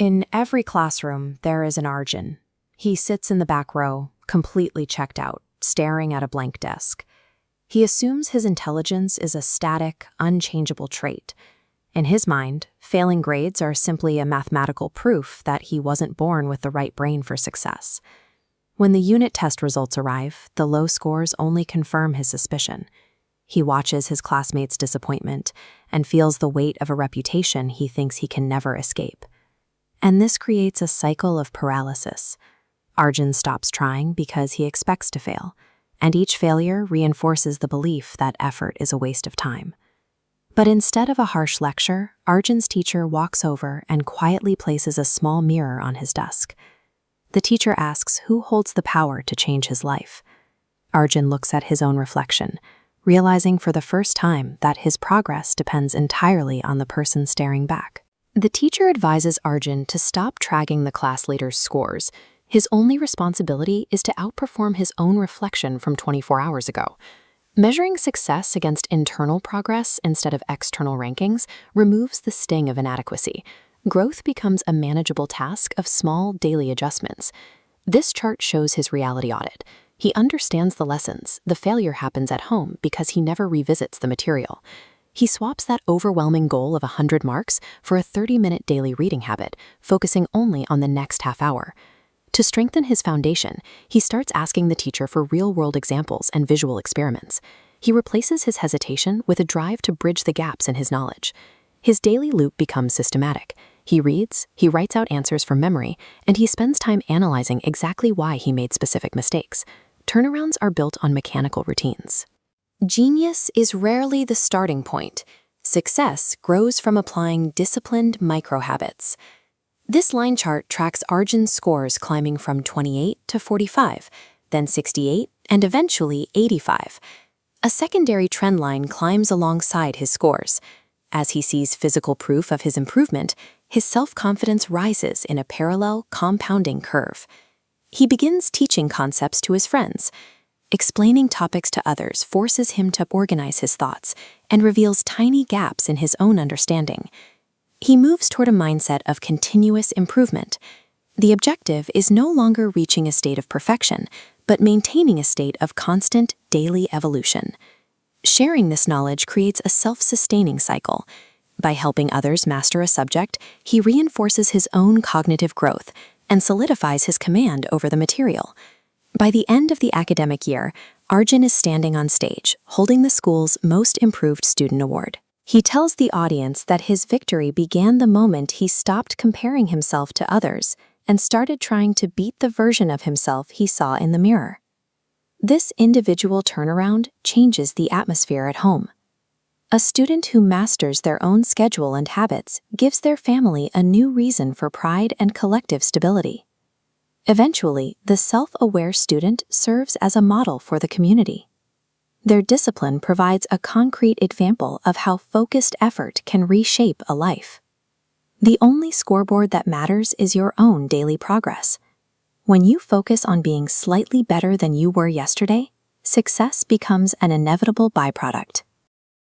In every classroom, there is an Arjun. He sits in the back row, completely checked out, staring at a blank desk. He assumes his intelligence is a static, unchangeable trait. In his mind, failing grades are simply a mathematical proof that he wasn't born with the right brain for success. When the unit test results arrive, the low scores only confirm his suspicion. He watches his classmates' disappointment and feels the weight of a reputation he thinks he can never escape. And this creates a cycle of paralysis. Arjun stops trying because he expects to fail, and each failure reinforces the belief that effort is a waste of time. But instead of a harsh lecture, Arjun's teacher walks over and quietly places a small mirror on his desk. The teacher asks who holds the power to change his life. Arjun looks at his own reflection, realizing for the first time that his progress depends entirely on the person staring back. The teacher advises Arjun to stop tracking the class leader's scores. His only responsibility is to outperform his own reflection from 24 hours ago. Measuring success against internal progress instead of external rankings removes the sting of inadequacy. Growth becomes a manageable task of small daily adjustments. This chart shows his reality audit. He understands the lessons. The failure happens at home because he never revisits the material. He swaps that overwhelming goal of 100 marks for a 30-minute daily reading habit, focusing only on the next half hour. To strengthen his foundation, he starts asking the teacher for real-world examples and visual experiments. He replaces his hesitation with a drive to bridge the gaps in his knowledge. His daily loop becomes systematic. He reads, he writes out answers from memory, and he spends time analyzing exactly why he made specific mistakes. Turnarounds are built on mechanical routines. Genius is rarely the starting point. Success grows from applying disciplined micro-habits. This line chart tracks Arjun's scores climbing from 28 to 45, then 68, and eventually 85. A secondary trend line climbs alongside his scores. As he sees physical proof of his improvement, his self-confidence rises in a parallel, compounding curve. He begins teaching concepts to his friends. Explaining topics to others forces him to organize his thoughts and reveals tiny gaps in his own understanding. He moves toward a mindset of continuous improvement. The objective is no longer reaching a state of perfection, but maintaining a state of constant daily evolution. Sharing this knowledge creates a self-sustaining cycle. By helping others master a subject, he reinforces his own cognitive growth and solidifies his command over the material. By the end of the academic year, Arjun is standing on stage, holding the school's Most Improved Student Award. He tells the audience that his victory began the moment he stopped comparing himself to others and started trying to beat the version of himself he saw in the mirror. This individual turnaround changes the atmosphere at home. A student who masters their own schedule and habits gives their family a new reason for pride and collective stability. Eventually, the self-aware student serves as a model for the community. Their discipline provides a concrete example of how focused effort can reshape a life. The only scoreboard that matters is your own daily progress. When you focus on being slightly better than you were yesterday, success becomes an inevitable byproduct.